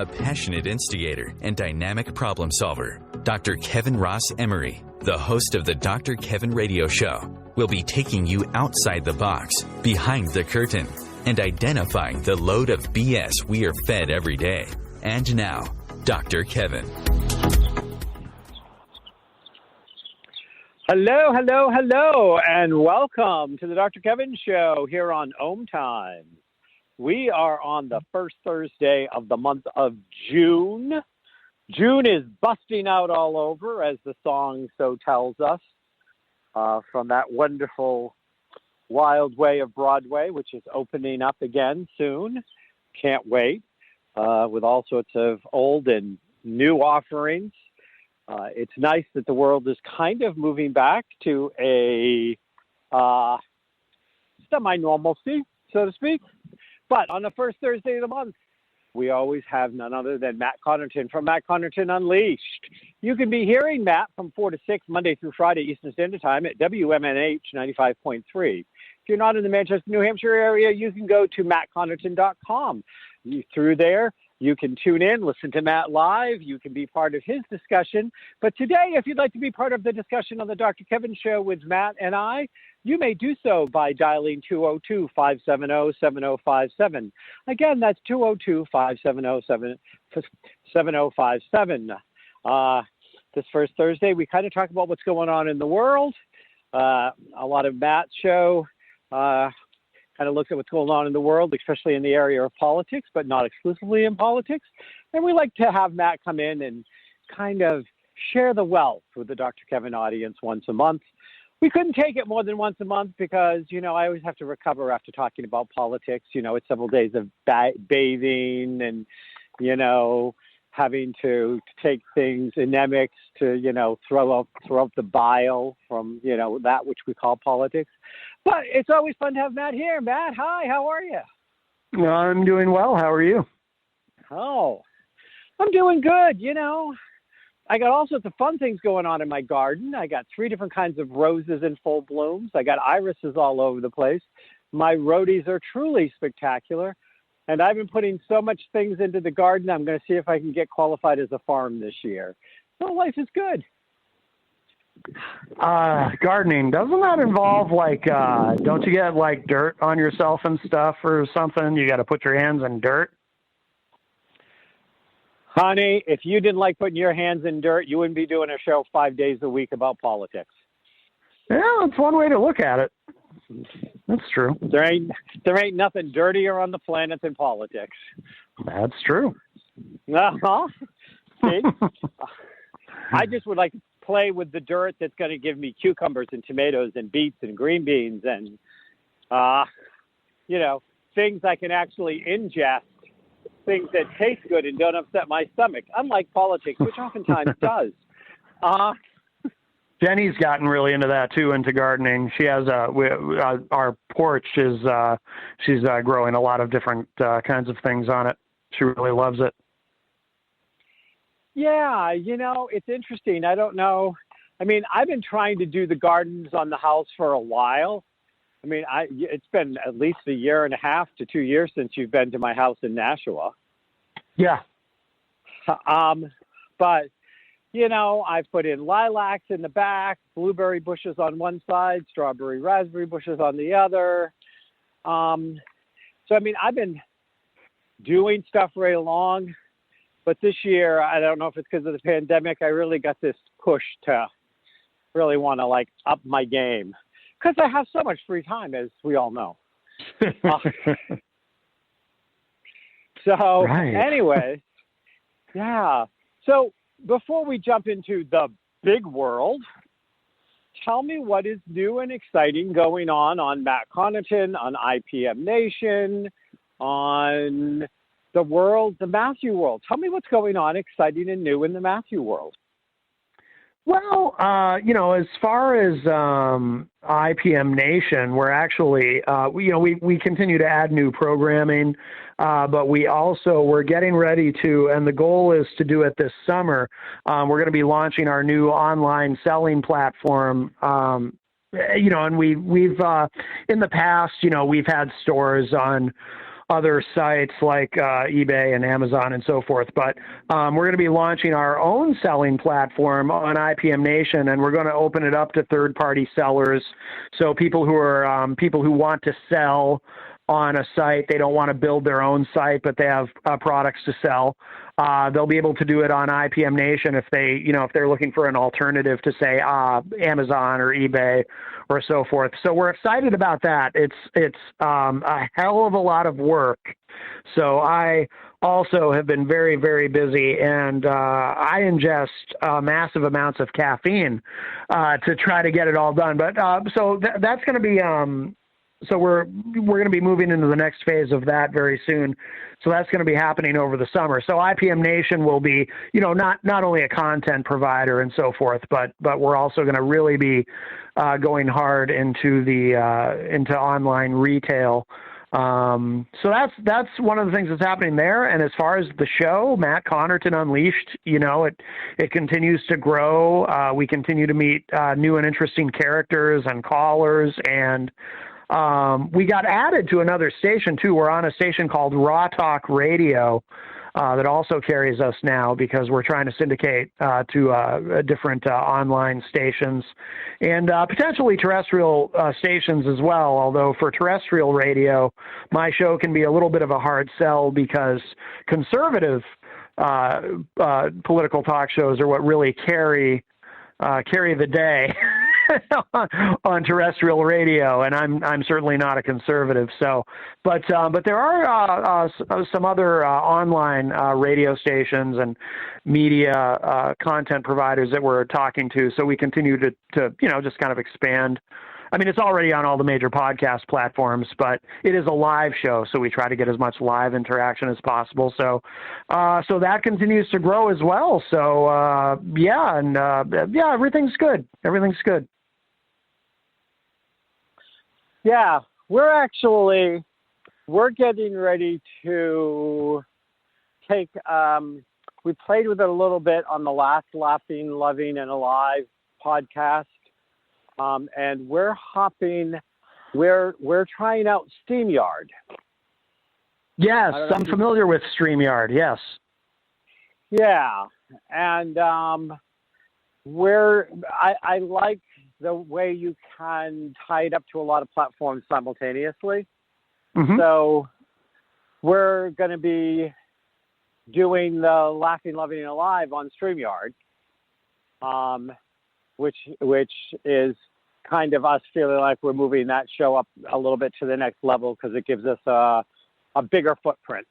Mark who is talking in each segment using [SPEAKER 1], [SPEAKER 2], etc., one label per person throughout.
[SPEAKER 1] a passionate instigator and dynamic problem solver. Dr. Kevin Ross Emery, the host of the Dr. Kevin Radio Show, will be taking you outside the box, behind the curtain, and identifying the load of BS we are fed every day. And now, Dr. Kevin.
[SPEAKER 2] Hello, hello, hello, and welcome to the Dr. Kevin Show here on OMTimes. We are on the first Thursday of the month of June. June is busting out all over, as the song so tells us, from that wonderful Wild Way of Broadway, which is opening up again soon. Can't wait, with all sorts of old and new offerings. It's nice that the world is kind of moving back to a semi-normalcy, so to speak. But on the first Thursday of the month, we always have none other than Matt Connarton from Matt Connarton Unleashed. You can be hearing Matt from 4 to 6, Monday through Friday, Eastern Standard Time at WMNH 95.3. If you're not in the Manchester, New Hampshire area, you can go to mattconnerton.com. Through there, you can tune in, listen to Matt live. You can be part of his discussion. But today, if you'd like to be part of the discussion on the Dr. Kevin Show with Matt and I, you may do so by dialing 202-570-7057. Again, that's 202-570-7057. This first Thursday, we kind of talk about what's going on in the world. A lot of Matt's show kind of looks at what's going on in the world, especially in the area of politics, but not exclusively in politics. And we like to have Matt come in and kind of share the wealth with the Dr. Kevin audience once a month. We couldn't take it more than once a month because, I always have to recover after talking about politics. It's several days of bathing and, having to take things, anemics to, throw up the bile from, that which we call politics. But it's always fun to have Matt here. Matt, hi, how are you?
[SPEAKER 3] I'm doing well. How are you?
[SPEAKER 2] Oh, I'm doing good. I got all sorts of fun things going on in my garden. I got 3 different kinds of roses in full blooms. I got irises all over the place. My rhodies are truly spectacular. And I've been putting so much things into the garden, I'm going to see if I can get qualified as a farm this year. So life is good.
[SPEAKER 3] Gardening, doesn't that involve don't you get dirt on yourself and stuff or something? You got to put your hands in dirt?
[SPEAKER 2] Honey, if you didn't like putting your hands in dirt, you wouldn't be doing a show 5 days a week about politics.
[SPEAKER 3] Yeah, that's one way to look at it. That's true.
[SPEAKER 2] There ain't nothing dirtier on the planet than politics.
[SPEAKER 3] That's true.
[SPEAKER 2] Uh-huh. See? I just would like to play with the dirt that's going to give me cucumbers and tomatoes and beets and green beans and, things I can actually ingest, things that taste good and don't upset my stomach, unlike politics, which oftentimes does.
[SPEAKER 3] Jenny's gotten really into that too, into gardening. She has our porch is she's growing a lot of different kinds of things on it. She really loves it.
[SPEAKER 2] Yeah, it's interesting. I don't know. I've been trying to do the gardens on the house for a while. It's been at least 1.5 to 2 years since you've been to my house in Nashua.
[SPEAKER 3] Yeah.
[SPEAKER 2] But, I've put in lilacs in the back, blueberry bushes on one side, strawberry, raspberry bushes on the other. I've been doing stuff right along. But this year, I don't know if it's because of the pandemic, I really got this push to really want to up my game. Because I have so much free time, as we all know. Anyway, yeah. So before we jump into the big world, tell me what is new and exciting going on Matt Connarton, on IPM Nation, on the Matthew world. Tell me what's going on exciting and new in the Matthew world.
[SPEAKER 3] Well, as far as IPM Nation, we're actually, we continue to add new programming, but we're getting ready to, and the goal is to do it this summer. We're going to be launching our new online selling platform. And we've in the past, we've had stores on other sites like eBay and Amazon and so forth. But we're going to be launching our own selling platform on IPM Nation, and we're going to open it up to third-party sellers. So people who are people who want to sell on a site, they don't want to build their own site, but they have products to sell. They'll be able to do it on IPM Nation if they're looking for an alternative to say Amazon or eBay or so forth. So we're excited about that. It's a hell of a lot of work. So I also have been very, very busy, and I ingest massive amounts of caffeine to try to get it all done. But so that's going to be. So we're going to be moving into the next phase of that very soon. So that's going to be happening over the summer. So IPM Nation will be, not only a content provider and so forth, but we're also going to really be going hard into into online retail. So that's one of the things that's happening there. And as far as the show, Matt Connarton Unleashed, it continues to grow. We continue to meet new and interesting characters and callers, and we got added to another station too. We're on a station called Raw Talk Radio that also carries us now because we're trying to syndicate to different online stations and potentially terrestrial stations as well. Although for terrestrial radio, my show can be a little bit of a hard sell because conservative political talk shows are what really carry the day. on terrestrial radio, and I'm certainly not a conservative. So, but there are some other online radio stations and media content providers that we're talking to. So we continue to just kind of expand. I mean, it's already on all the major podcast platforms, but it is a live show, so we try to get as much live interaction as possible. So that continues to grow as well. So everything's good. Everything's good.
[SPEAKER 2] Yeah, we're getting ready to take, we played with it a little bit on the last Laughing, Loving, and Alive podcast. And we're trying out StreamYard.
[SPEAKER 3] Yes, I'm familiar with StreamYard, yes.
[SPEAKER 2] Yeah, and I like the way you can tie it up to a lot of platforms simultaneously. Mm-hmm. So we're going to be doing the Laughing, Loving, and Alive on StreamYard, which is kind of us feeling like we're moving that show up a little bit to the next level because it gives us a bigger footprint.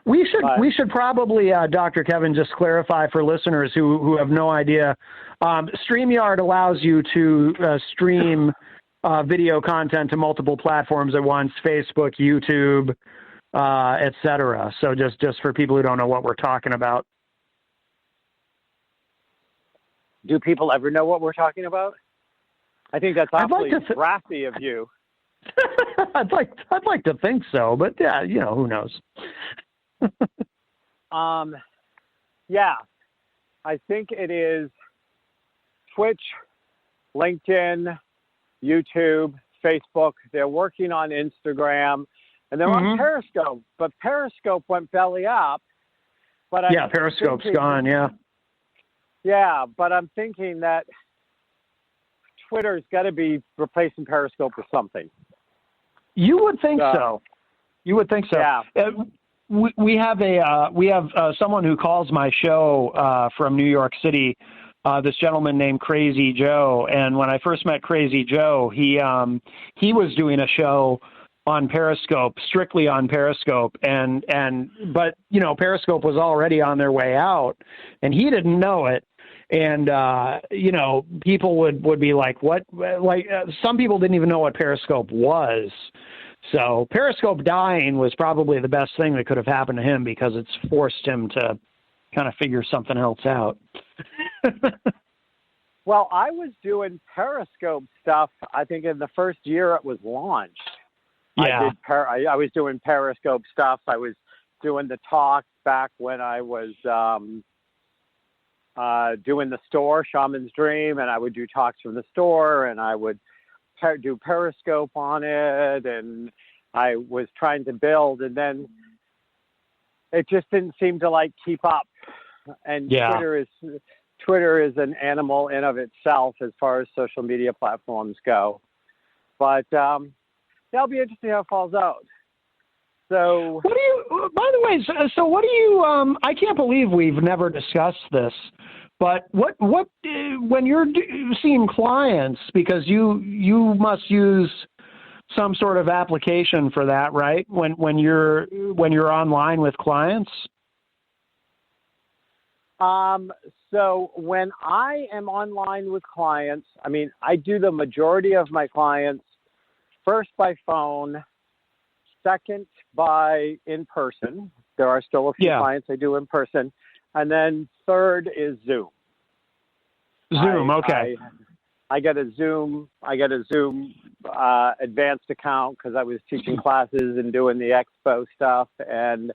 [SPEAKER 3] We should probably, Dr. Kevin, just clarify for listeners who have no idea. StreamYard allows you to stream video content to multiple platforms at once: Facebook, YouTube, etc. So just for people who don't know what we're talking about.
[SPEAKER 2] Do people ever know what we're talking about? I think that's awfully crafty of you.
[SPEAKER 3] I'd like to think so, but yeah, who knows?
[SPEAKER 2] Yeah, I think it is Twitch, LinkedIn, YouTube, Facebook. They're working on Instagram, and they're on Periscope. But Periscope went belly up. But
[SPEAKER 3] Periscope's gone. Yeah.
[SPEAKER 2] Yeah, but I'm thinking that Twitter's got to be replacing Periscope with something.
[SPEAKER 3] You would think so. You would think so.
[SPEAKER 2] Yeah.
[SPEAKER 3] We have someone who calls my show from New York City. This gentleman named Crazy Joe, and when I first met Crazy Joe, he was doing a show on Periscope, strictly on Periscope, but Periscope was already on their way out, and he didn't know it. And people would be like, "What?" Some people didn't even know what Periscope was. So Periscope dying was probably the best thing that could have happened to him because it's forced him to kind of figure something else out.
[SPEAKER 2] Well, I was doing Periscope stuff, I think, in the first year it was launched.
[SPEAKER 3] Yeah.
[SPEAKER 2] I was doing Periscope stuff. I was doing the talk back when I was doing the store, Shaman's Dream, and I would do talks from the store, and I would do Periscope on it, and I was trying to build, and then it just didn't seem to like keep up. And
[SPEAKER 3] Yeah.
[SPEAKER 2] Twitter is an animal in of itself as far as social media platforms go. But that'll be interesting how it falls out. So,
[SPEAKER 3] what do you? By the way, so what do you? I can't believe we've never discussed this. But what when you're seeing clients, because you must use some sort of application for that, right? When you're online with clients.
[SPEAKER 2] So when I am online with clients, I mean, I do the majority of my clients first by phone, second by in person. There are still a few clients I do in person. And then third is Zoom.
[SPEAKER 3] Okay.
[SPEAKER 2] I get a Zoom advanced account because I was teaching classes and doing the expo stuff, and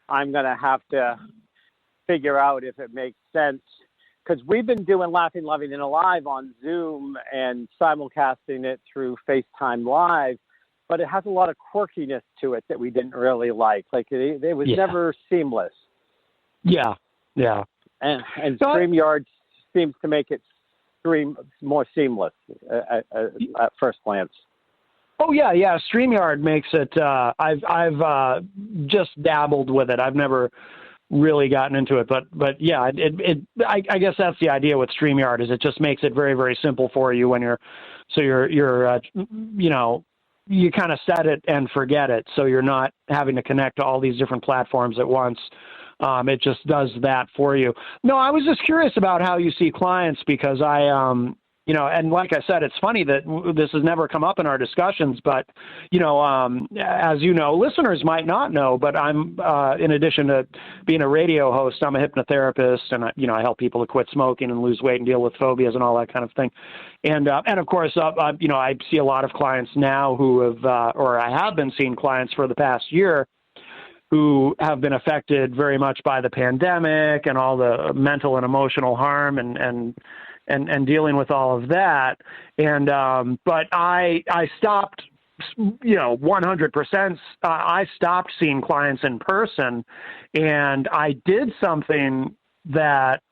[SPEAKER 2] I'm going to have to figure out if it makes sense, because we've been doing Laughing, Loving, and Alive on Zoom and simulcasting it through FaceTime Live, but it has a lot of quirkiness to it that we didn't really like. Like it was never seamless.
[SPEAKER 3] Yeah.
[SPEAKER 2] And StreamYard seems to make it more seamless at first glance.
[SPEAKER 3] Oh yeah. StreamYard makes it. I've just dabbled with it. I've never really gotten into it, but yeah, I guess that's the idea with StreamYard, is it just makes it very, very simple for you when you're you kind of set it and forget it, so you're not having to connect to all these different platforms at once. It just does that for you. No, I was just curious about how you see clients, because and like I said, it's funny that this has never come up in our discussions, but, as you know, listeners might not know, but I'm, in addition to being a radio host, I'm a hypnotherapist, and, I help people to quit smoking and lose weight and deal with phobias and all that kind of thing. And of course, I see a lot of clients now who have, or I have been seeing clients for the past year who have been affected very much by the pandemic and all the mental and emotional harm and dealing with all of that. And, but I stopped, 100%, I stopped seeing clients in person, and I did something that,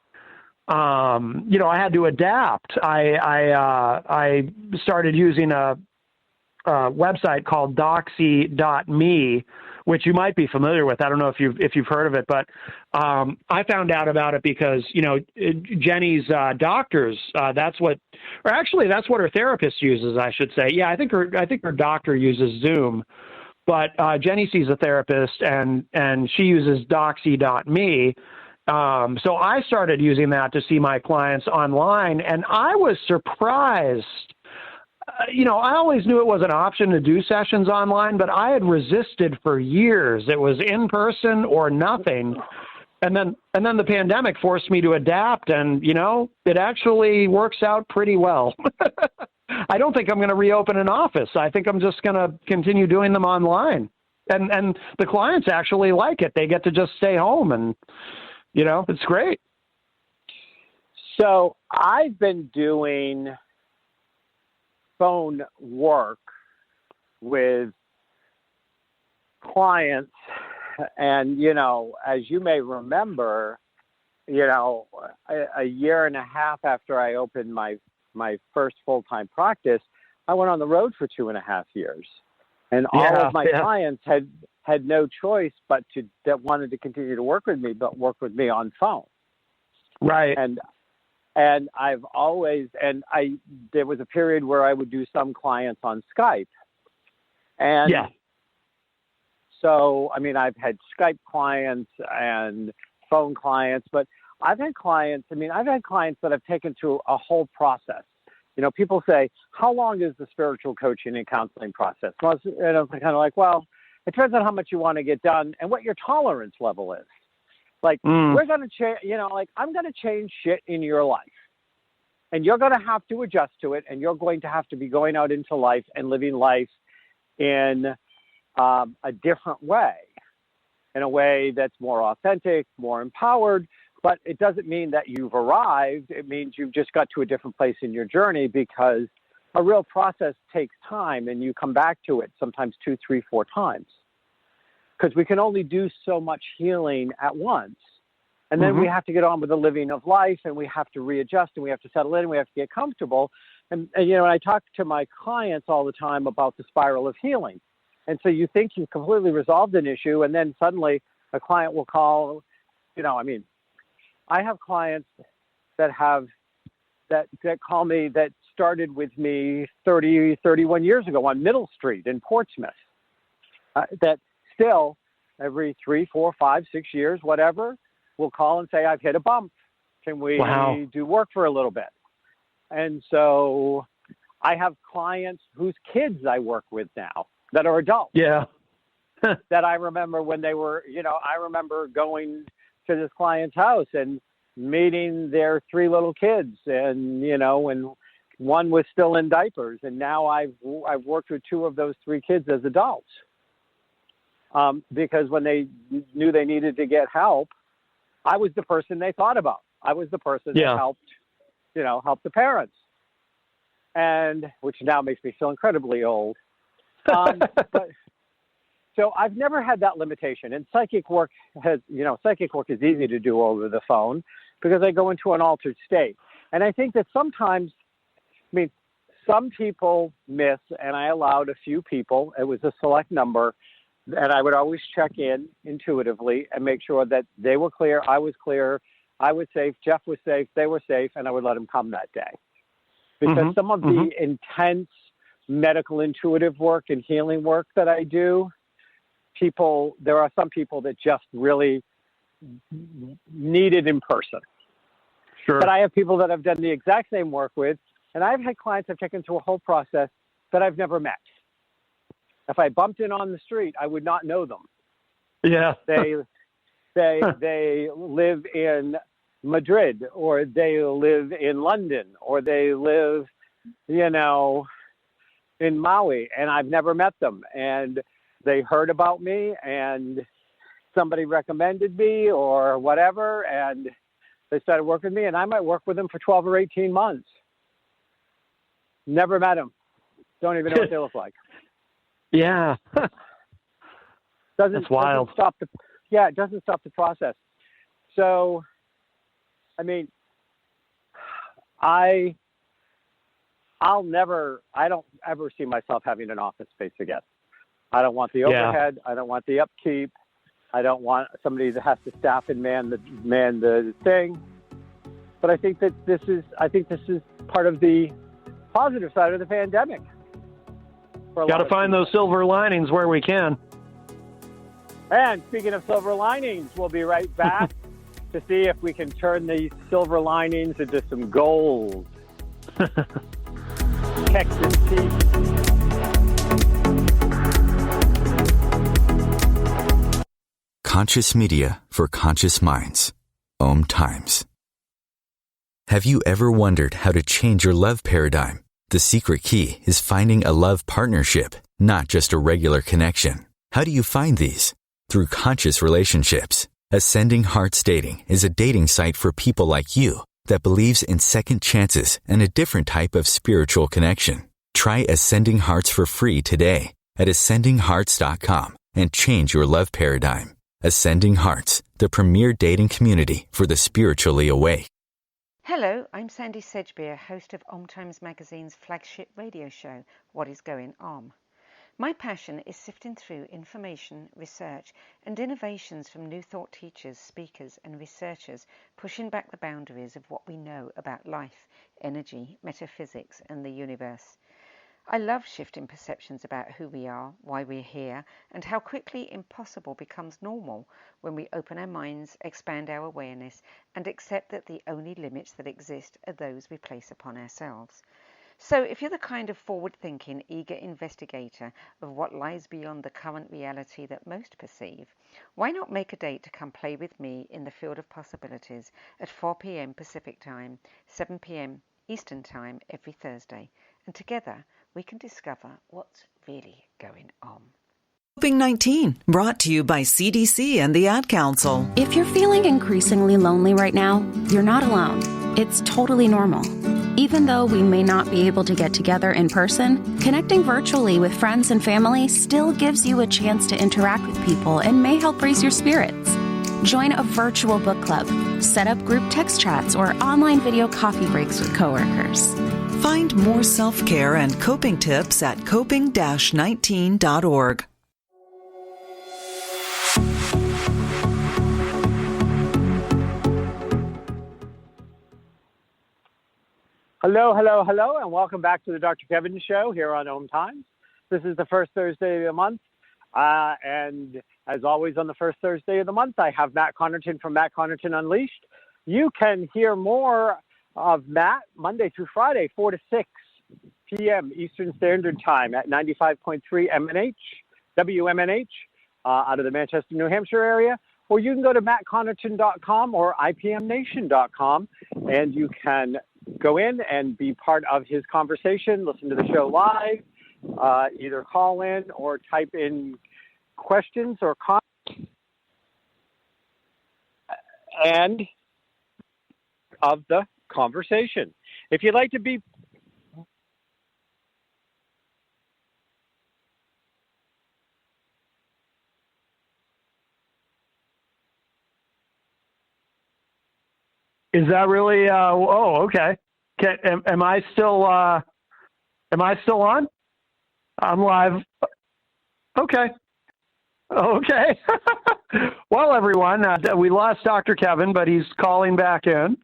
[SPEAKER 3] I had to adapt. I started using a website called doxy.me, which you might be familiar with. I don't know if you've heard of it, but I found out about it because Jenny's doctors. That's what her therapist uses, I should say. Yeah, I think her doctor uses Zoom, but Jenny sees a therapist and she uses doxy.me. So I started using that to see my clients online, and I was surprised. I always knew it was an option to do sessions online, but I had resisted for years. It was in person or nothing. And then the pandemic forced me to adapt, and, it actually works out pretty well. I don't think I'm going to reopen an office. I think I'm just going to continue doing them online. And the clients actually like it. They get to just stay home, and, it's great.
[SPEAKER 2] So I've been doing phone work with clients, and as you may remember, a year and a half after I opened my first full-time practice, I went on the road for 2.5 years, and all of my clients had no choice but that wanted to continue to work with me, but work with me on phone.
[SPEAKER 3] Right.
[SPEAKER 2] And I've always, there was a period where I would do some clients on Skype. And so, I've had Skype clients and phone clients, but I've had clients that I've taken through a whole process. People say, how long is the spiritual coaching and counseling process? Well, I'm kind of like, well, it depends on how much you want to get done and what your tolerance level is. Like, we're going to change, I'm going to change shit in your life, and you're going to have to adjust to it. And you're going to have to be going out into life and living life in a different way, in a way that's more authentic, more empowered. But it doesn't mean that you've arrived. It means you've just got to a different place in your journey, because a real process takes time, and you come back to it sometimes 2, 3, 4 times, because we can only do so much healing at once. And then we have to get on with the living of life, and we have to readjust, and we have to settle in, and we have to get comfortable. And I talk to my clients all the time about the spiral of healing. And so you think you've completely resolved an issue, and then suddenly a client will call, I have clients that call me that started with me 30, 31 years ago on Middle Street in Portsmouth, that still every 3, 4, 5, 6 years, whatever, will call and say, I've hit a bump. Can we do work for a little bit? And so I have clients whose kids I work with now that are adults.
[SPEAKER 3] Yeah.
[SPEAKER 2] That I remember when they were, I remember going to this client's house and meeting their 3 little kids, and when one was still in diapers, and now I've worked with 2 of those 3 kids as adults, because when they knew they needed to get help, I was the person they thought about. I was the person that helped the parents, and which now makes me feel incredibly old. But so I've never had that limitation, and psychic work is easy to do over the phone because I go into an altered state. And I think that sometimes, some people miss, and I allowed a few people, it was a select number, and I would always check in intuitively and make sure that they were clear, I was clear, I was safe, Jeff was safe, they were safe, and I would let them come that day. Because some of the intense medical intuitive work and healing work that I do, there are some people that just really need it in person.
[SPEAKER 3] Sure.
[SPEAKER 2] But I have people that I've done the exact same work with, and I've had clients I've taken through a whole process that I've never met. If I bumped in on the street, I would not know them. Yeah. They live in Madrid, or they live in London, or they live, in Maui, and I've never met them. And they heard about me, and somebody recommended me or whatever, and they started working with me, and I might work with them for 12 or 18 months. Never met them. Don't even know what they look like.
[SPEAKER 3] Yeah.
[SPEAKER 2] That's wild. It doesn't stop the process. So, I don't ever see myself having an office space again. I don't want the overhead. I don't want the upkeep. I don't want somebody that has to staff and man the thing. But I think that this is part of the positive side of the pandemic.
[SPEAKER 3] Got to find those silver linings where we can.
[SPEAKER 2] And speaking of silver linings, we'll be right back to see if we can turn these silver linings into some gold. Texas tea.
[SPEAKER 1] Conscious media for conscious minds. OMTimes. Have you ever wondered how to change your love paradigm? The secret key is finding a love partnership, not just a regular connection. How do you find these? Through conscious relationships. Ascending Hearts Dating is a dating site for people like you that believes in second chances and a different type of spiritual connection. Try Ascending Hearts for free today at ascendinghearts.com and change your love paradigm. Ascending Hearts, the premier dating community for the spiritually awake.
[SPEAKER 4] Hello, I'm Sandy Sedgbeer, host of OMTimes Magazine's flagship radio show, What is Going On? My passion is sifting through information, research, and innovations from new thought teachers, speakers, and researchers pushing back the boundaries of what we know about life, energy, metaphysics, and the universe. I love shifting perceptions about who we are, why we're here, and how quickly impossible becomes normal when we open our minds, expand our awareness, and accept that the only limits that exist are those we place upon ourselves. So if you're the kind of forward-thinking, eager investigator of what lies beyond the current reality that most perceive, why not make a date to come play with me in the field of possibilities at 4 p.m. Pacific Time, 7 p.m. Eastern Time every Thursday, and together we can discover what's really going on.
[SPEAKER 5] Coping-19, brought to you by CDC and the Ad Council.
[SPEAKER 6] If you're feeling increasingly lonely right now, you're not alone. It's totally normal. Even though we may not be able to get together in person, connecting virtually with friends and family still gives you a chance to interact with people and may help raise your spirits. Join a virtual book club, set up group text chats, or online video coffee breaks with coworkers.
[SPEAKER 5] Find more self-care and coping tips at coping-19.org.
[SPEAKER 2] Hello, hello, hello, and welcome back to the Dr. Kevin Show here on OMTimes. This is the first Thursday of the month, and as always on the first Thursday of the month, I have Matt Connarton from Matt Connarton Unleashed. You can hear more of Matt Monday through Friday, 4 to 6 p.m. Eastern Standard Time at 95.3 WMNH out of the Manchester, New Hampshire area. Or you can go to mattconnerton.com or ipmnation.com, and you can go in and be part of his conversation, listen to the show live, either call in or type in questions or comments. And of the conversation. If you'd like to be
[SPEAKER 3] Is that really? Okay. Am I still on? I'm live. Okay. Well, everyone, we lost Dr. Kevin, but he's calling back in.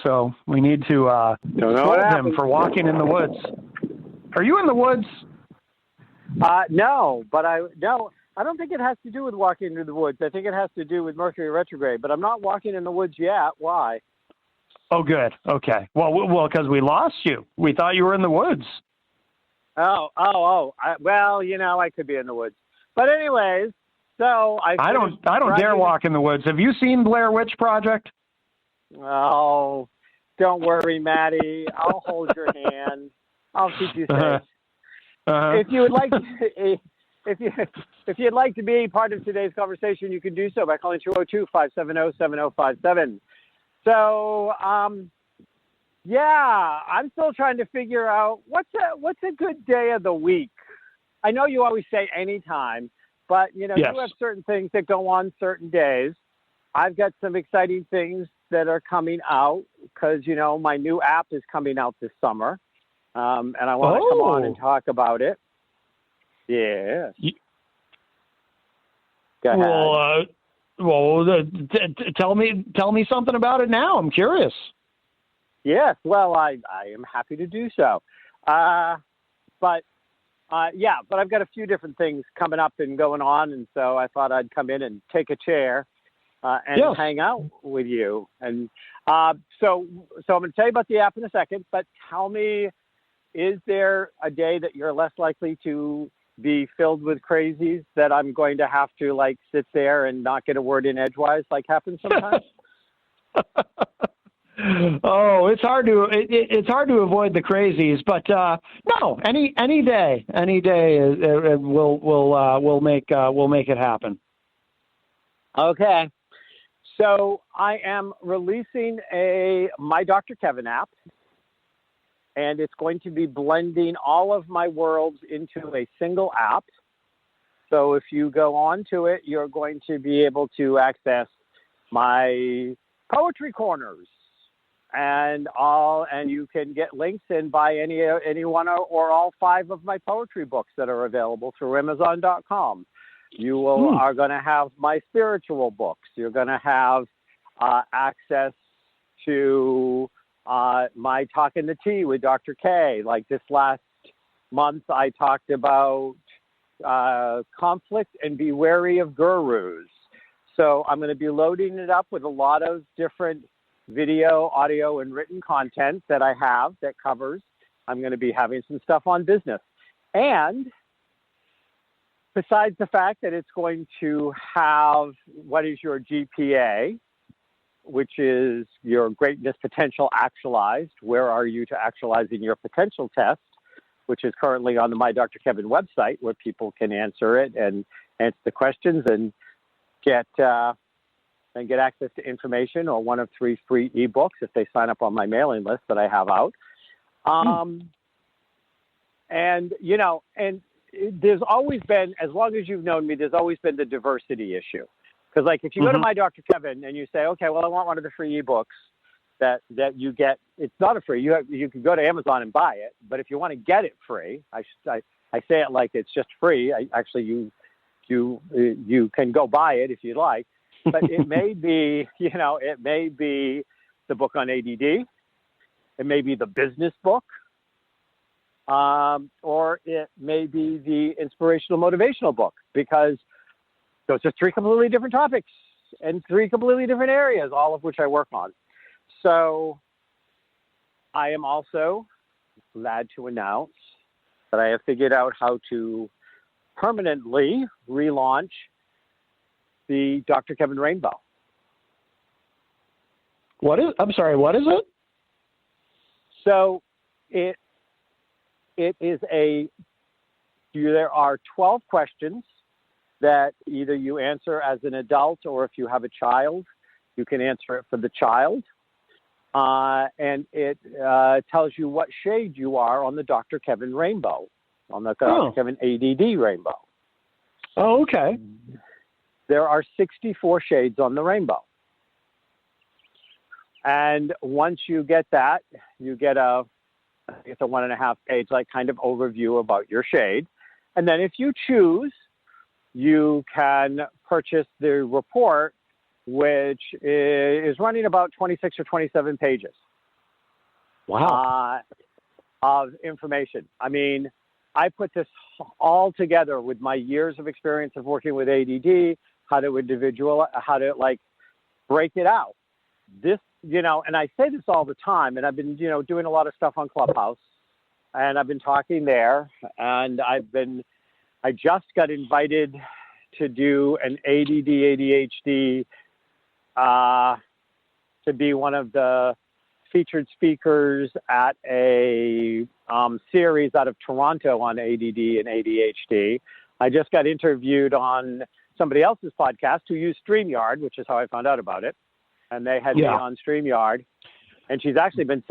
[SPEAKER 3] So we need to scold him for walking in the woods. Are you in the woods?
[SPEAKER 2] No, but I don't think it has to do with walking into the woods. I think it has to do with Mercury retrograde, but I'm not walking in the woods yet. Why?
[SPEAKER 3] Oh, good. Okay. Well, because we lost you. We thought you were in the woods.
[SPEAKER 2] Oh. Well, I could be in the woods. But anyways, so I don't
[SPEAKER 3] dare walk in the woods. Have you seen Blair Witch Project?
[SPEAKER 2] Oh, don't worry, Maddie. I'll hold your hand. I'll keep you safe. If you would like to, if you'd like to be part of today's conversation, you can do so by calling 202-570-7057. So, I'm still trying to figure out what's a good day of the week. I know you always say anytime, but yes. You have certain things that go on certain days. I've got some exciting things that are coming out because my new app is coming out this summer, and I want to come on and talk about it. Yeah. Go ahead.
[SPEAKER 3] Tell me something about it now. I'm curious.
[SPEAKER 2] Yes. Well, I am happy to do so. But I've got a few different things coming up and going on, and so I thought I'd come in and take a chair and hang out with you. And so I'm going to tell you about the app in a second. But tell me, is there a day that you're less likely to be filled with crazies that I'm going to have to sit there and not get a word in edgewise like happens sometimes?
[SPEAKER 3] Oh, it's hard to avoid the crazies, but no, any day we'll make it happen.
[SPEAKER 2] Okay, so I am releasing a My Dr. Kevin app. And it's going to be blending all of my worlds into a single app. So if you go on to it, you're going to be able to access my poetry corners and you can get links and buy any one or all 5 of my poetry books that are available through Amazon.com. You are going to have my spiritual books. You're going to have access to my Talking the Tea with Dr. K. Like this last month, I talked about conflict and be wary of gurus. So I'm going to be loading it up with a lot of different video, audio, and written content that I have that covers. I'm going to be having some stuff on business. And besides the fact that it's going to have what is your GPA, which is your greatness potential actualized. Where are you to actualizing your potential test, which is currently on the My Dr. Kevin website where people can answer it and answer the questions and get and get access to information or one of 3 free ebooks if they sign up on my mailing list that I have out. And, you know, and there's always been, as long as you've known me, there's always been the diversity issue. Because, like, if you go to my Dr. Kevin and you say, okay, well, I want one of the free ebooks that you get, it's not a free. You can go to Amazon and buy it, but if you want to get it free, I say it like it's just free. You can go buy it if you like, but it may be, you know, it may be the book on ADD, it may be the business book, or it may be the inspirational motivational book, because those are 3 completely different topics and 3 completely different areas, all of which I work on. So I am also glad to announce that I have figured out how to permanently relaunch the Dr. Kevin Rainbow.
[SPEAKER 3] I'm sorry, what is it?
[SPEAKER 2] So it is there are 12 questions that either you answer as an adult, or if you have a child, you can answer it for the child. And it tells you what shade you are on the Dr. Kevin Rainbow, on the Dr. Kevin ADD Rainbow.
[SPEAKER 3] Oh, okay.
[SPEAKER 2] There are 64 shades on the rainbow. And once you get that, you get it's a 1.5 page, like, kind of overview about your shade. And then if you choose, you can purchase the report, which is running about 26 or 27 pages.
[SPEAKER 3] Wow.
[SPEAKER 2] Of information. I mean, I put this all together with my years of experience of working with ADD, how to like break it out. This, you know, and I say this all the time, and I've been, you know, doing a lot of stuff on Clubhouse, and I've been talking there, and I just got invited to do an ADD, ADHD, to be one of the featured speakers at a series out of Toronto on ADD and ADHD. I just got interviewed on somebody else's podcast who used StreamYard, which is how I found out about it. And they had me on StreamYard. And she's actually been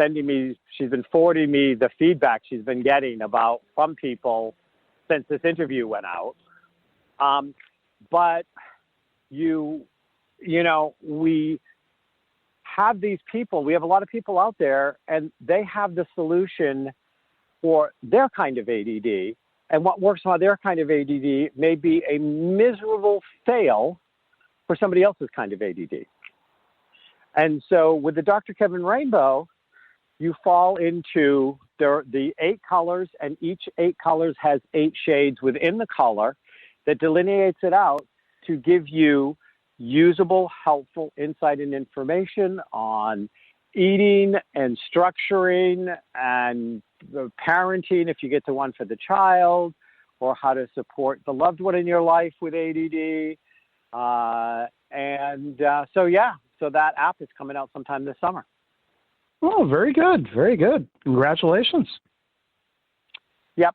[SPEAKER 2] forwarding me the feedback she's been getting from people since this interview went out. But you know, we have these people, we have a lot of people out there, and they have the solution for their kind of ADD. And what works on their kind of ADD may be a miserable fail for somebody else's kind of ADD. And so with the Dr. Kevin Rainbow, you fall into the 8 colors, and each 8 colors has 8 shades within the color that delineates it out to give you usable, helpful insight and information on eating and structuring and parenting if you get to one for the child, or how to support the loved one in your life with ADD. So that app is coming out sometime this summer.
[SPEAKER 3] Oh, very good. Very good. Congratulations.
[SPEAKER 2] Yep.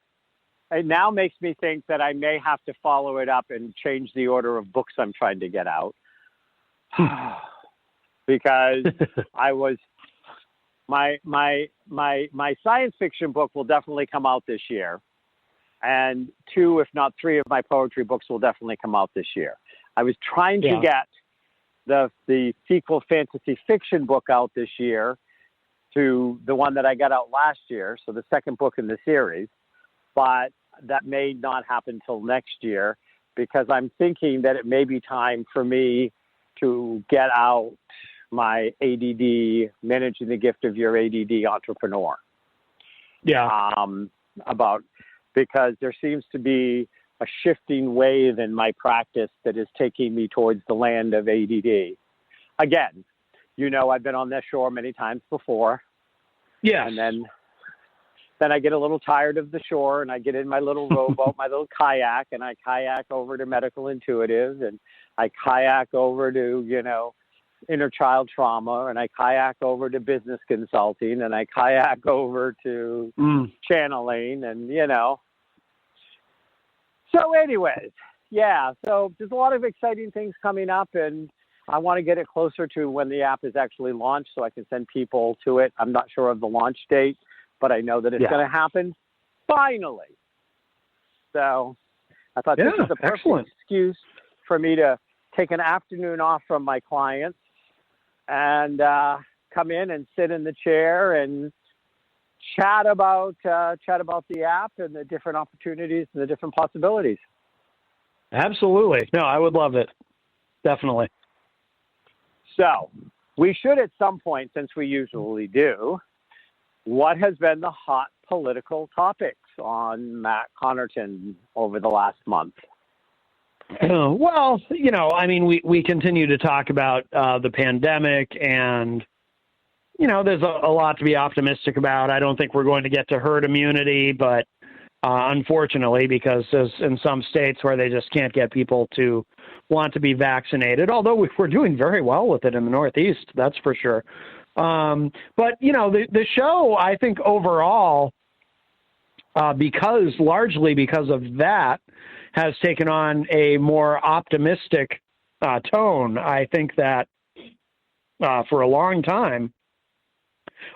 [SPEAKER 2] It now makes me think that I may have to follow it up and change the order of books I'm trying to get out. Because my science fiction book will definitely come out this year. And 2, if not 3 of my poetry books will definitely come out this year. I was trying to get the sequel fantasy fiction book out this year to the one that I got out last year, so the second book in the series, but that may not happen till next year, because I'm thinking that it may be time for me to get out my ADD, Managing the Gift of Your ADD Entrepreneur.
[SPEAKER 3] Yeah.
[SPEAKER 2] Because there seems to be a shifting wave in my practice that is taking me towards the land of ADD. Again, you know, I've been on this shore many times before.
[SPEAKER 3] Yes.
[SPEAKER 2] And then I get a little tired of the shore, and I get in my little rowboat, my little kayak, and I kayak over to Medical Intuitive, and I kayak over to, you know, inner child trauma, and I kayak over to business consulting, and I kayak over to channeling, and, you know. So anyways, yeah, so there's a lot of exciting things coming up, and I want to get it closer to when the app is actually launched so I can send people to it. I'm not sure of the launch date, but I know that it's going to happen finally. So I thought this is the perfect excuse for me to take an afternoon off from my clients and come in and sit in the chair and chat about the app and the different opportunities and the different possibilities.
[SPEAKER 3] Absolutely. No, I would love it. Definitely.
[SPEAKER 2] So we should at some point, since we usually do, what has been the hot political topics on Matt Connarton over the last month?
[SPEAKER 3] Well, we continue to talk about the pandemic, and, there's a lot to be optimistic about. I don't think we're going to get to herd immunity, but unfortunately, because there's in some states where they just can't get people to want to be vaccinated, although we're doing very well with it in the Northeast, that's for sure. But, the show, I think overall, largely because of that, has taken on a more optimistic tone. I think that for a long time,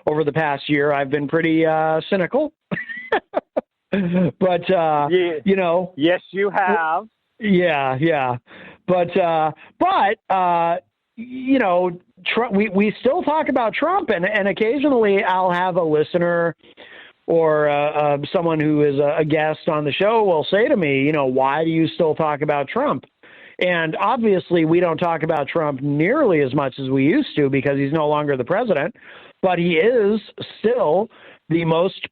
[SPEAKER 3] over the past year, I've been pretty cynical. But,
[SPEAKER 2] Yes, you have.
[SPEAKER 3] Yeah. But Trump, we still talk about Trump, and occasionally I'll have a listener or someone who is a guest on the show will say to me, why do you still talk about Trump? And obviously we don't talk about Trump nearly as much as we used to because he's no longer the president, but he is still the most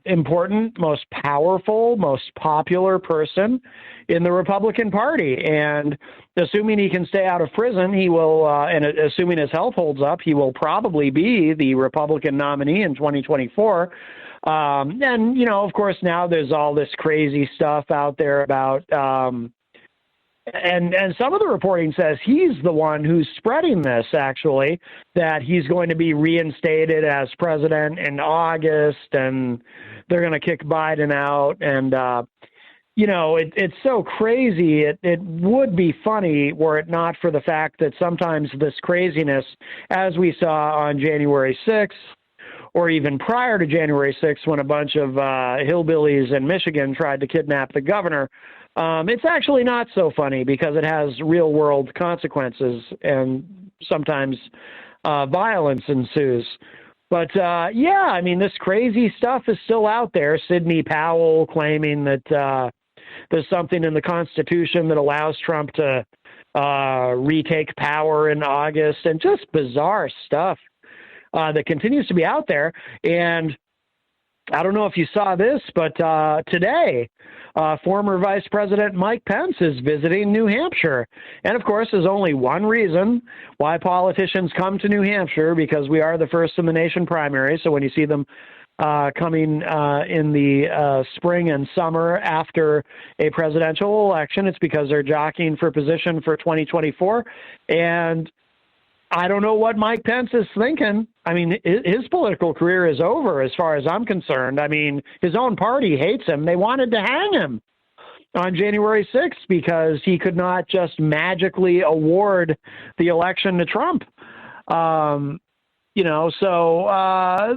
[SPEAKER 3] important, most powerful, most popular person in the Republican Party. And assuming he can stay out of prison, he will, and assuming his health holds up, he will probably be the Republican nominee in 2024. And, of course, now there's all this crazy stuff out there about, and some of the reporting says he's the one who's spreading this, actually, that he's going to be reinstated as president in August, and they're going to kick Biden out. And, it's so crazy. It would be funny were it not for the fact that sometimes this craziness, as we saw on January 6th, or even prior to January 6th, when a bunch of hillbillies in Michigan tried to kidnap the governor, it's actually not so funny because it has real-world consequences, and sometimes violence ensues. But, this crazy stuff is still out there. Sidney Powell claiming that there's something in the Constitution that allows Trump to retake power in August, and just bizarre stuff that continues to be out there. And I don't know if you saw this, but today, former Vice President Mike Pence is visiting New Hampshire. And, of course, there's only one reason why politicians come to New Hampshire, because we are the first in the nation primary. So when you see them coming in the spring and summer after a presidential election, it's because they're jockeying for position for 2024. And I don't know what Mike Pence is thinking. I mean, his political career is over as far as I'm concerned. I mean, his own party hates him. They wanted to hang him on January 6th because he could not just magically award the election to Trump. So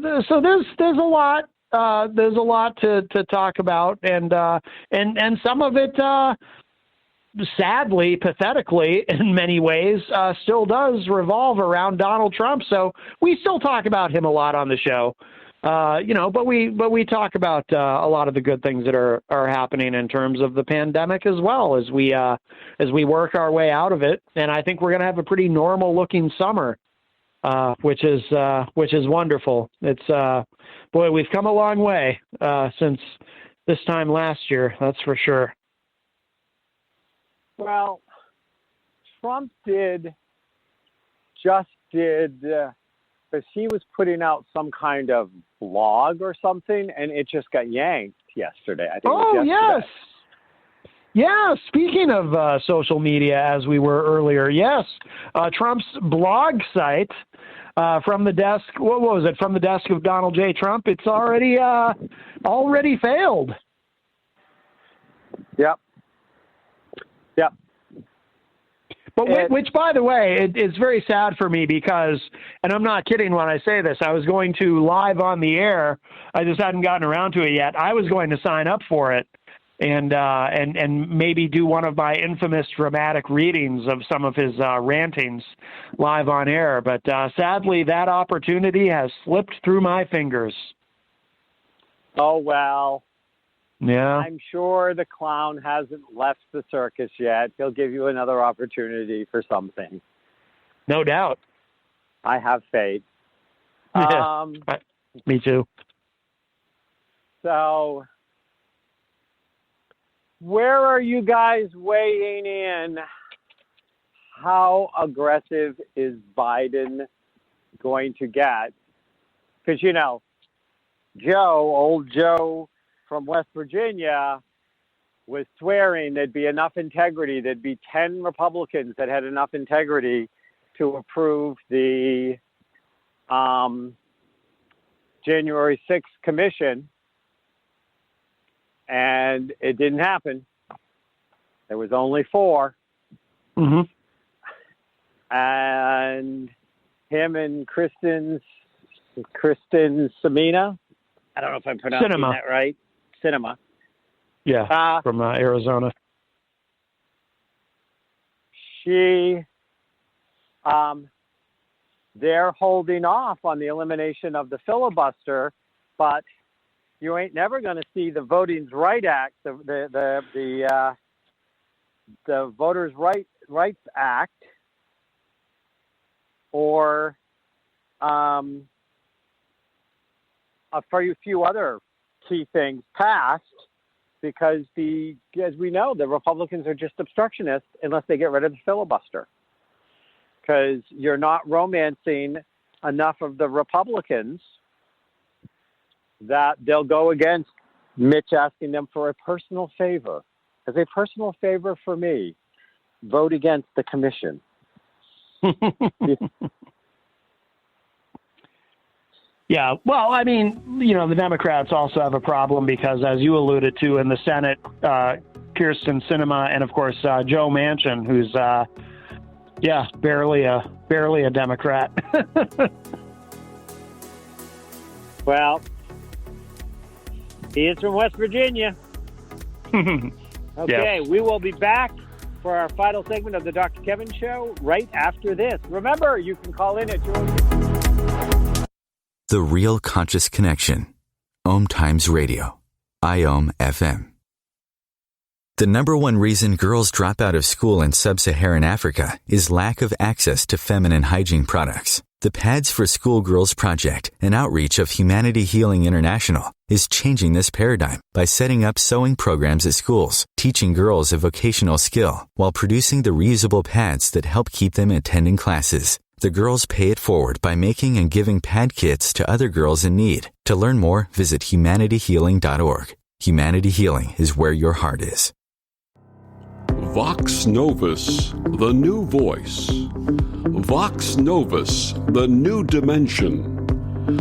[SPEAKER 3] there's a lot to talk about, and some of it, sadly, pathetically, in many ways, still does revolve around Donald Trump. So we still talk about him a lot on the show, but we talk about a lot of the good things that are happening in terms of the pandemic as well as we work our way out of it. And I think we're going to have a pretty normal looking summer, which is wonderful. It's boy, we've come a long way since this time last year. That's for sure.
[SPEAKER 2] Well, Trump did, because he was putting out some kind of blog or something, and it just got yanked yesterday. I think.
[SPEAKER 3] Oh, yes. Yeah, speaking of social media, as we were earlier, yes, Trump's blog site, from the desk, what was it, from the desk of Donald J. Trump, it's already failed.
[SPEAKER 2] Yep.
[SPEAKER 3] But which, by the way, it's very sad for me because, and I'm not kidding when I say this, I was going to live on the air. I just hadn't gotten around to it yet. I was going to sign up for it and maybe do one of my infamous dramatic readings of some of his rantings live on air. But sadly, that opportunity has slipped through my fingers.
[SPEAKER 2] Oh, well.
[SPEAKER 3] Yeah.
[SPEAKER 2] I'm sure the clown hasn't left the circus yet. He'll give you another opportunity for something.
[SPEAKER 3] No doubt.
[SPEAKER 2] I have faith.
[SPEAKER 3] Me too.
[SPEAKER 2] So, where are you guys weighing in? How aggressive is Biden going to get? Because, old Joe from West Virginia was swearing there'd be enough integrity. There'd be 10 Republicans that had enough integrity to approve the January 6th commission. And it didn't happen. There was only 4.
[SPEAKER 3] Mm-hmm.
[SPEAKER 2] And him and Kristen Sinema, I don't know if I'm pronouncing that right. Sinema.
[SPEAKER 3] Yeah, from Arizona.
[SPEAKER 2] They're holding off on the elimination of the filibuster, but you ain't never going to see the Voting Rights Act, the Voters' Rights Act, or a few other key things passed, because as we know, the Republicans are just obstructionists unless they get rid of the filibuster. Because you're not romancing enough of the Republicans that they'll go against Mitch asking them for a personal favor. As a personal favor for me, vote against the commission.
[SPEAKER 3] Yeah, well, I mean, the Democrats also have a problem because, as you alluded to, in the Senate, Kirsten Sinema and, of course, Joe Manchin, who's, barely a Democrat.
[SPEAKER 2] Well, he is from West Virginia. Okay, yes. We will be back for our final segment of the Dr. Kevin Show right after this. Remember, you can call in at 206.
[SPEAKER 1] The Real Conscious Connection. OMTimes Radio. IOM FM. The number one reason girls drop out of school in sub-Saharan Africa is lack of access to feminine hygiene products. The Pads for Schoolgirls Project, an outreach of Humanity Healing International, is changing this paradigm by setting up sewing programs at schools, teaching girls a vocational skill, while producing the reusable pads that help keep them attending classes. The girls pay it forward by making and giving pad kits to other girls in need. To learn more, visit humanityhealing.org. Humanity Healing is where your heart is.
[SPEAKER 7] Vox Novus, the new voice. Vox Novus, the new dimension.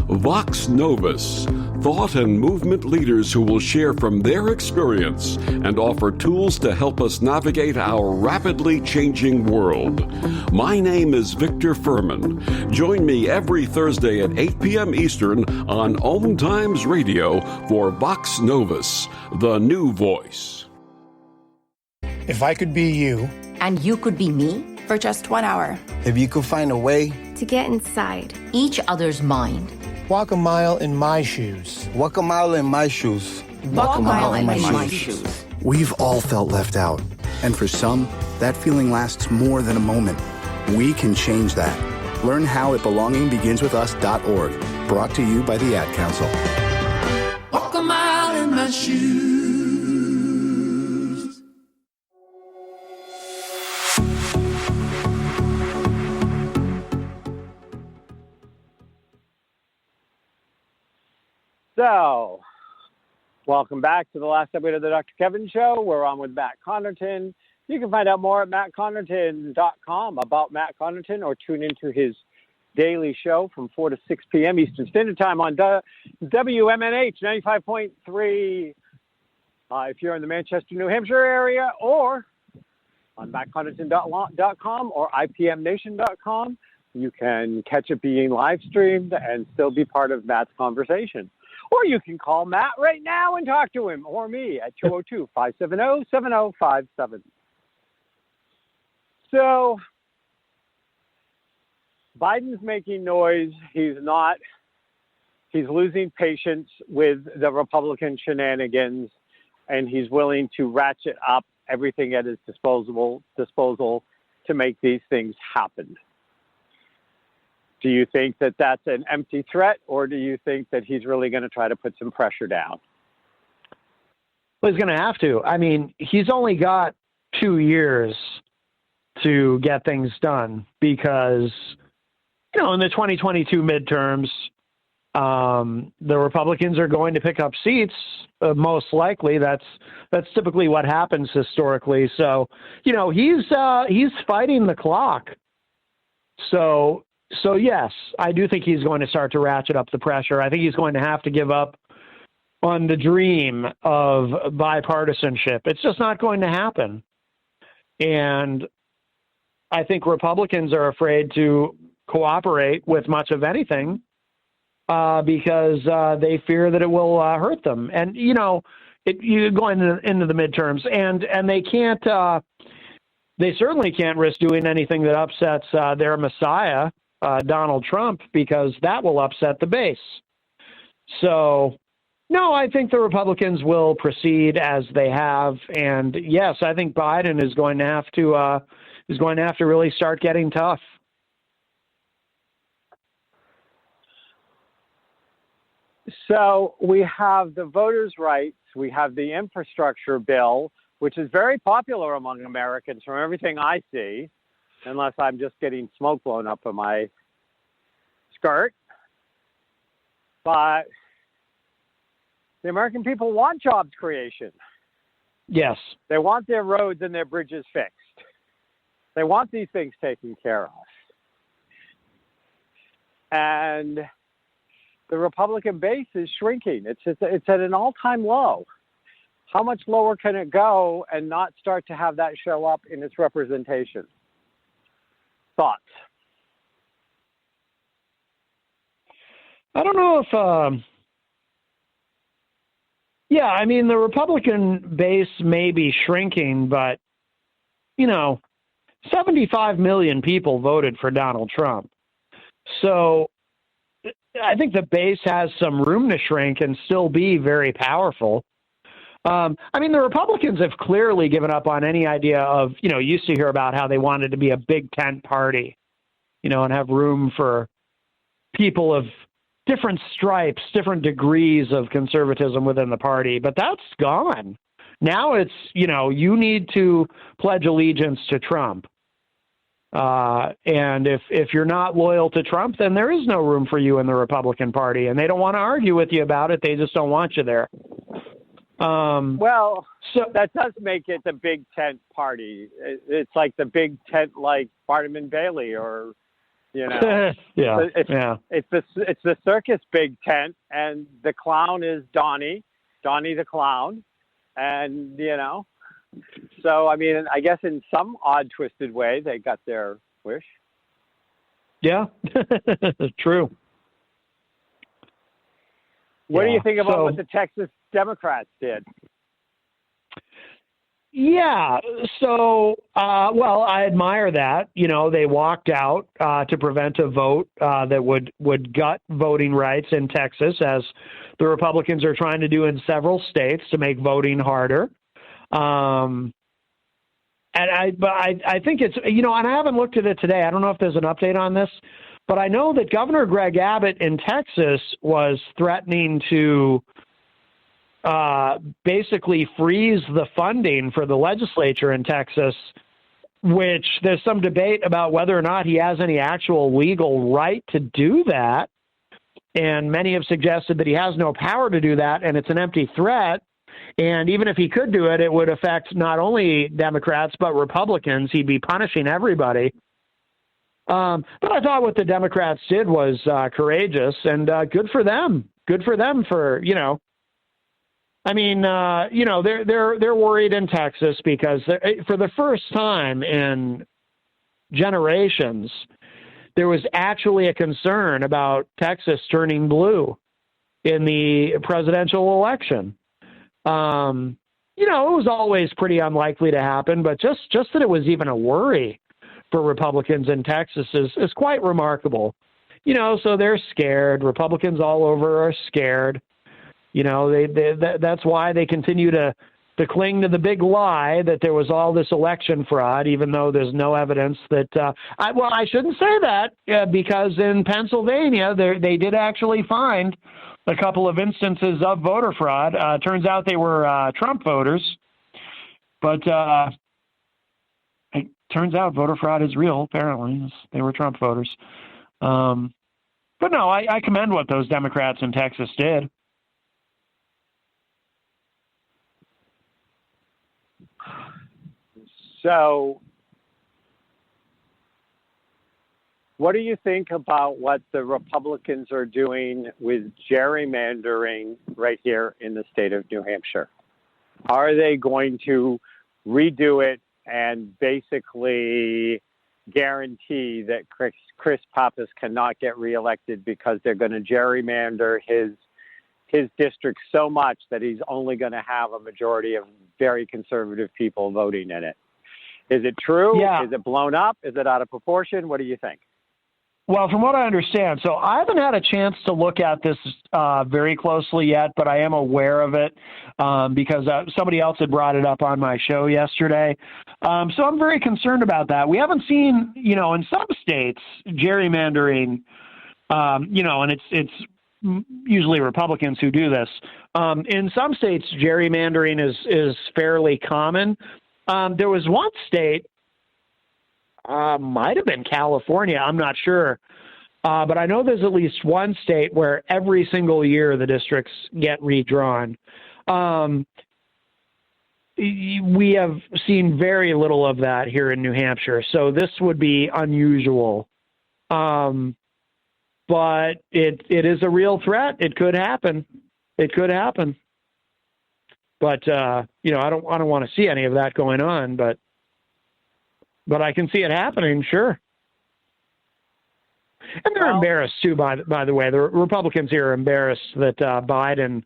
[SPEAKER 7] Vox Novus, thought and movement leaders who will share from their experience and offer tools to help us navigate our rapidly changing world. My name is Victor Furman. Join me every Thursday at 8 p.m. Eastern on OMTimes Radio for Vox Novus, the new voice.
[SPEAKER 8] If I could be you.
[SPEAKER 9] And you could be me?
[SPEAKER 10] For just 1 hour.
[SPEAKER 8] If you could find a way.
[SPEAKER 10] To get inside.
[SPEAKER 9] Each other's mind.
[SPEAKER 8] Walk a mile in my shoes.
[SPEAKER 11] Walk a mile in my shoes.
[SPEAKER 9] Walk a mile in my shoes.
[SPEAKER 12] We've all felt left out. And for some, that feeling lasts more than a moment. We can change that. Learn how at belongingbeginswithus.org. Brought to you by the Ad Council.
[SPEAKER 13] Walk a mile in my shoes.
[SPEAKER 2] So, welcome back to the last episode of the Dr. Kevin Show. We're on with Matt Connarton. You can find out more at mattconarton.com about Matt Connarton, or tune into his daily show from 4 to 6 p.m. Eastern Standard Time on WMNH 95.3 if you're in the Manchester, New Hampshire area, or on mattconnerton.com or ipmnation.com. You can catch it being live streamed and still be part of Matt's conversation. Or you can call Matt right now and talk to him, or me at 202-570-7057. So Biden's making noise. He's losing patience with the Republican shenanigans, and he's willing to ratchet up everything at his disposal to make these things happen. Do you think that that's an empty threat, or do you think that he's really going to try to put some pressure down?
[SPEAKER 3] Well, he's going to have to. I mean, he's only got 2 years to get things done because, in the 2022 midterms, the Republicans are going to pick up seats. Most likely, that's typically what happens historically. So, he's fighting the clock. So yes, I do think he's going to start to ratchet up the pressure. I think he's going to have to give up on the dream of bipartisanship. It's just not going to happen. And I think Republicans are afraid to cooperate with much of anything because they fear that it will hurt them. And, you go into the midterms, and they can't, they certainly can't risk doing anything that upsets their messiah, Donald Trump, because that will upset the base. So, no, I think the Republicans will proceed as they have. And yes, I think Biden is going to have to really start getting tough.
[SPEAKER 2] So we have the voters' rights, we have the infrastructure bill, which is very popular among Americans from everything I see, unless I'm just getting smoke blown up in my skirt. But the American people want jobs creation.
[SPEAKER 3] Yes.
[SPEAKER 2] They want their roads and their bridges fixed. They want these things taken care of. And the Republican base is shrinking. It's at an all-time low. How much lower can it go and not start to have that show up in its representation? Thoughts?
[SPEAKER 3] I don't know if, the Republican base may be shrinking, but, 75 million people voted for Donald Trump. So I think the base has some room to shrink and still be very powerful. The Republicans have clearly given up on any idea of, used to hear about how they wanted to be a big tent party, and have room for people of different stripes, different degrees of conservatism within the party. But that's gone. Now it's, you need to pledge allegiance to Trump. And if you're not loyal to Trump, then there is no room for you in the Republican Party. And they don't want to argue with you about it. They just don't want you there.
[SPEAKER 2] So that does make it the big tent party. It's like the big tent, like Barnum and Bailey, or
[SPEAKER 3] Yeah.
[SPEAKER 2] It's the circus big tent, and the clown is Donnie the clown, and So I guess in some odd, twisted way, they got their wish.
[SPEAKER 3] Yeah, true.
[SPEAKER 2] What do you think about what the Texas Democrats did?
[SPEAKER 3] Yeah, so, I admire that. They walked out to prevent a vote that would gut voting rights in Texas, as the Republicans are trying to do in several states to make voting harder. And I think it's, and I haven't looked at it today. I don't know if there's an update on this, but I know that Governor Greg Abbott in Texas was threatening to basically freeze the funding for the legislature in Texas, which there's some debate about whether or not he has any actual legal right to do that. And many have suggested that he has no power to do that, and it's an empty threat. And even if he could do it, it would affect not only Democrats, but Republicans. He'd be punishing everybody. But I thought what the Democrats did was courageous and good for them. Good for them for, I mean, they're worried in Texas because for the first time in generations, there was actually a concern about Texas turning blue in the presidential election. It was always pretty unlikely to happen, but just that it was even a worry for Republicans in Texas is quite remarkable. So they're scared. Republicans all over are scared. That's why they continue to cling to the big lie that there was all this election fraud, even though there's no evidence that. I shouldn't say that because in Pennsylvania, they did actually find a couple of instances of voter fraud. Turns out they were Trump voters, but it turns out voter fraud is real. Apparently, they were Trump voters. But no, I commend what those Democrats in Texas did.
[SPEAKER 2] So, what do you think about what the Republicans are doing with gerrymandering right here in the state of New Hampshire? Are they going to redo it and basically guarantee that Chris Pappas cannot get reelected because they're going to gerrymander his district so much that he's only going to have a majority of very conservative people voting in it? Is it true?
[SPEAKER 3] Yeah.
[SPEAKER 2] Is it blown up? Is it out of proportion? What do you think?
[SPEAKER 3] Well, from what I understand, so I haven't had a chance to look at this very closely yet, but I am aware of it because somebody else had brought it up on my show yesterday. So I'm very concerned about that. We haven't seen, in some states, gerrymandering, and it's usually Republicans who do this. In some states, gerrymandering is fairly common. There was one state, might have been California, I'm not sure. But I know there's at least one state where every single year the districts get redrawn. We have seen very little of that here in New Hampshire, so this would be unusual. But it is a real threat. It could happen. But I don't want to see any of that going on. But I can see it happening, sure. And they're embarrassed too. By the way, the Republicans here are embarrassed that Biden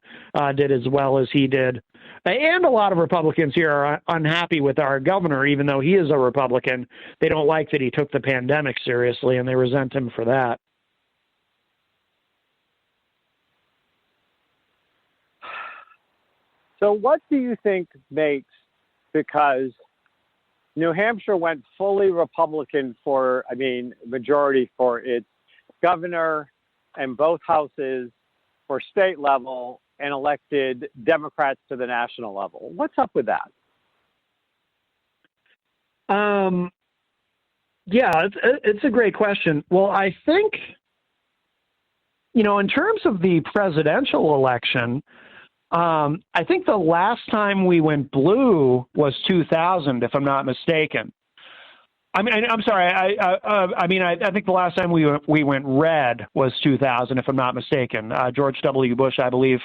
[SPEAKER 3] did as well as he did, and a lot of Republicans here are unhappy with our governor, even though he is a Republican. They don't like that he took the pandemic seriously, and they resent him for that.
[SPEAKER 2] So what do you think makes, because New Hampshire went fully Republican majority for its governor and both houses for state level and elected Democrats to the national level. What's up with that?
[SPEAKER 3] Yeah, it's a great question. Well, I think, in terms of the presidential election, I think the last time we went blue was 2000, if I'm not mistaken. I think the last time we went red was 2000, if I'm not mistaken. George W. Bush, I believe,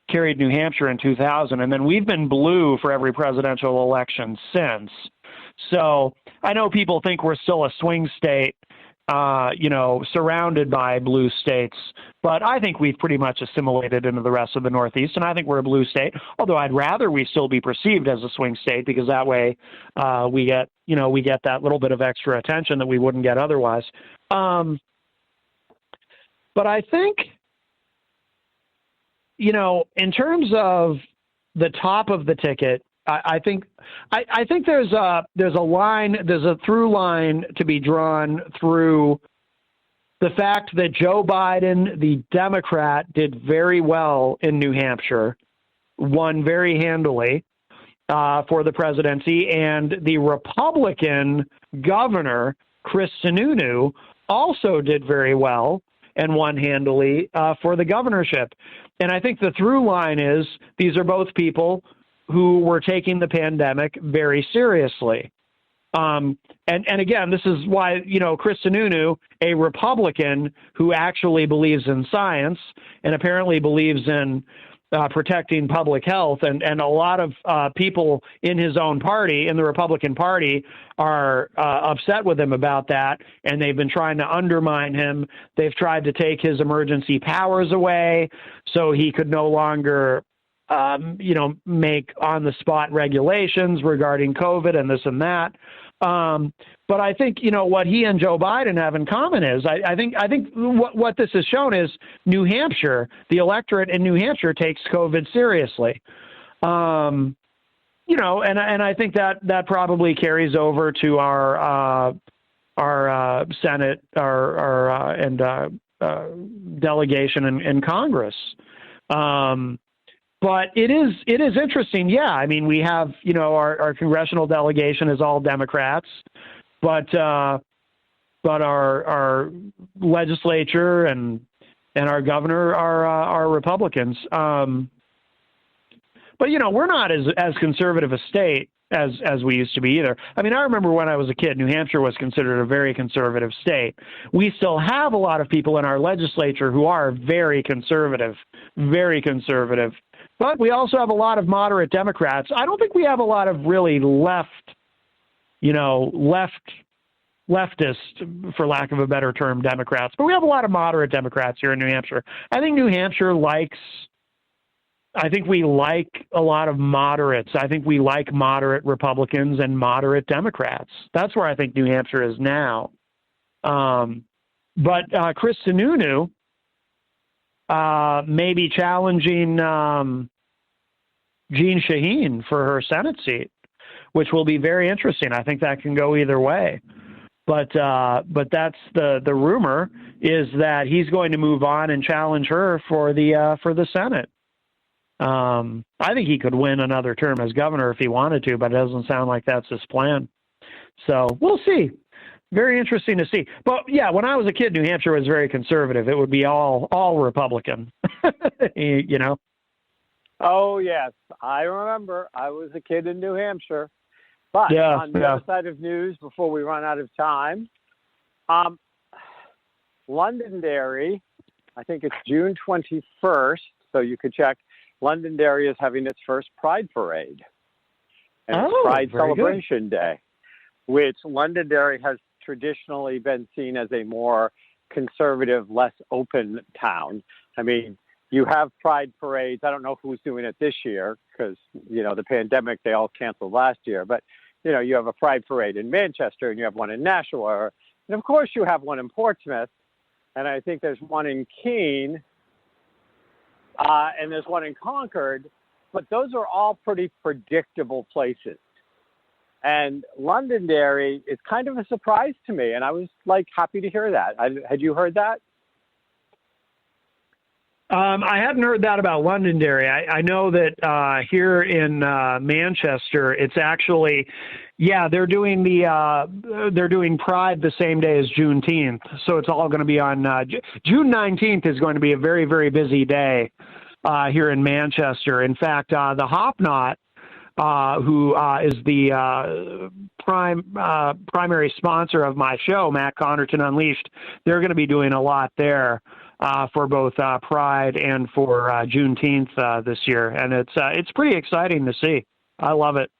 [SPEAKER 3] carried New Hampshire in 2000, and then we've been blue for every presidential election since. So I know people think we're still a swing state, surrounded by blue states, but I think we've pretty much assimilated into the rest of the Northeast, and I think we're a blue state, although I'd rather we still be perceived as a swing state, because that way we get that little bit of extra attention that we wouldn't get otherwise. But I think, in terms of the top of the ticket, I think there's a through line to be drawn through the fact that Joe Biden, the Democrat, did very well in New Hampshire, won very handily for the presidency, and the Republican governor, Chris Sununu, also did very well and won handily for the governorship. And I think the through line is these are both people who were taking the pandemic very seriously. And again, this is why, Chris Sununu, a Republican who actually believes in science and apparently believes in, protecting public health, and a lot of people in his own party, in the Republican Party, are upset with him about that, and they've been trying to undermine him. They've tried to take his emergency powers away so he could no longer make on-the-spot regulations regarding COVID and this and that. But I think, what he and Joe Biden have in common is I think what this has shown is New Hampshire, the electorate in New Hampshire takes COVID seriously. And I think that probably carries over to our Senate, and delegation in Congress. But it is interesting. Yeah. I mean, we have, our congressional delegation is all Democrats, but our legislature and our governor are Republicans. But we're not as conservative a state as we used to be either. I mean, I remember when I was a kid, New Hampshire was considered a very conservative state. We still have a lot of people in our legislature who are very conservative. But we also have a lot of moderate Democrats. I don't think we have a lot of really leftist, for lack of a better term, Democrats. But we have a lot of moderate Democrats here in New Hampshire. I think New Hampshire I think we like a lot of moderates. I think we like moderate Republicans and moderate Democrats. That's where I think New Hampshire is now. But Chris Sununu may be challenging Jean Shaheen for her Senate seat, which will be very interesting. I think that can go either way. But that's the rumor, is that he's going to move on and challenge her for the Senate. I think he could win another term as governor if he wanted to, but it doesn't sound like that's his plan. So we'll see. Very interesting to see. But yeah, when I was a kid, New Hampshire was very conservative. It would be all Republican,
[SPEAKER 2] Oh, yes. I remember. I was a kid in New Hampshire. But on the other side of news, before we run out of time, Londonderry, I think it's June 21st, so you could check. Londonderry is having its first Pride Parade. And it's Pride Celebration Day, which Londonderry has traditionally been seen as a more conservative, less open town. I mean, you have Pride parades. I don't know who's doing it this year because, the pandemic, they all canceled last year. But, you have a Pride parade in Manchester and you have one in Nashua. And, of course, you have one in Portsmouth. And I think there's one in Keene. And there's one in Concord. But those are all pretty predictable places. And Londonderry is kind of a surprise to me. And I was, happy to hear that. Had you heard that?
[SPEAKER 3] I hadn't heard that about Londonderry. I know that here in Manchester, it's actually, they're doing Pride the same day as Juneteenth. So it's all going to be on June 19th is going to be a very, very busy day here in Manchester. In fact, the Hopknot, who is the primary sponsor of my show, Matt Connarton Unleashed, they're going to be doing a lot there. For both Pride and for Juneteenth this year, and it's pretty exciting to see. I love it.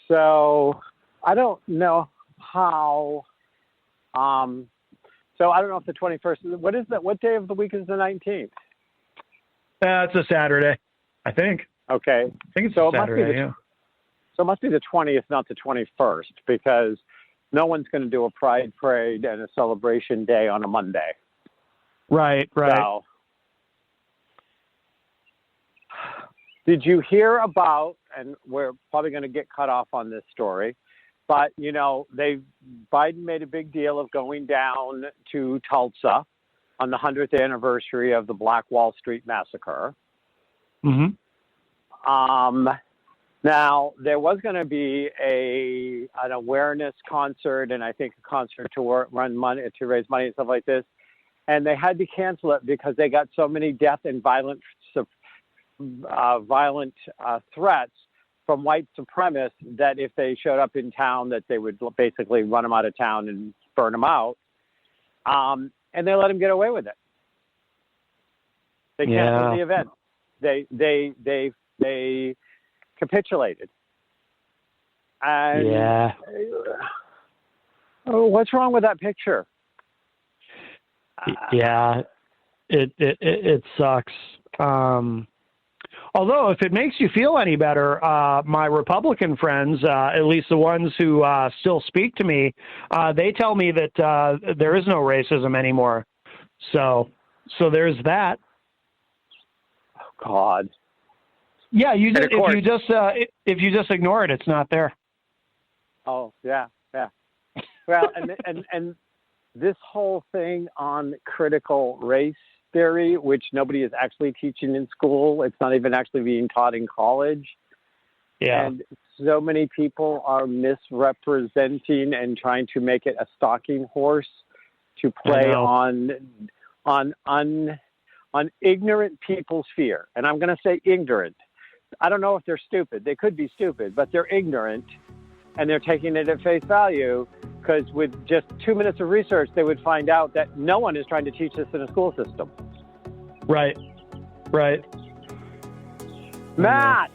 [SPEAKER 2] So I don't know how. So I don't know if the 21st. What is that? What day of the week is the 19th?
[SPEAKER 3] It's a Saturday, I think.
[SPEAKER 2] Okay.
[SPEAKER 3] I think it's a Saturday.
[SPEAKER 2] So it must be the 20th, not the 21st, because no one's going to do a Pride parade and a celebration day on a Monday.
[SPEAKER 3] Right.
[SPEAKER 2] So, did you hear about, and we're probably going to get cut off on this story, but, Biden made a big deal of going down to Tulsa on the 100th anniversary of the Black Wall Street Massacre.
[SPEAKER 3] Mm-hmm.
[SPEAKER 2] Now, there was going to be an awareness concert and I think a concert to raise money and stuff like this. And they had to cancel it because they got so many death and violent threats from white supremacists that if they showed up in town, that they would basically run them out of town and burn them out. And they let them get away with it. They canceled the event. They capitulated. And what's wrong with that picture?
[SPEAKER 3] Yeah, it sucks. Although, if it makes you feel any better, my Republican friends, at least the ones who still speak to me, they tell me that there is no racism anymore. So there's that.
[SPEAKER 2] Oh God.
[SPEAKER 3] Yeah, if you just ignore it, it's not there.
[SPEAKER 2] Oh yeah. Well, and this whole thing on critical race theory, which nobody is actually teaching in school. It's not even actually being taught in college.
[SPEAKER 3] Yeah.
[SPEAKER 2] And so many people are misrepresenting and trying to make it a stalking horse to play on ignorant people's fear. And I'm going to say ignorant. I don't know if they're stupid. They could be stupid, but they're ignorant, and they're taking it at face value, because with just 2 minutes of research, they would find out that no one is trying to teach this in a school system.
[SPEAKER 3] Right.
[SPEAKER 2] Matt,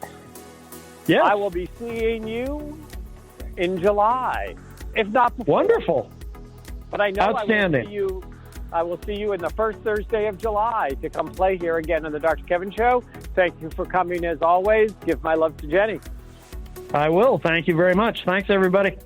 [SPEAKER 3] yes.
[SPEAKER 2] I will be seeing you in July, if not before.
[SPEAKER 3] Wonderful.
[SPEAKER 2] But I know
[SPEAKER 3] Outstanding.
[SPEAKER 2] I will see you in the first Thursday of July to come play here again on the Dr. Kevin Show. Thank you for coming as always. Give my love to Jenny.
[SPEAKER 3] I will. Thank you very much. Thanks, everybody.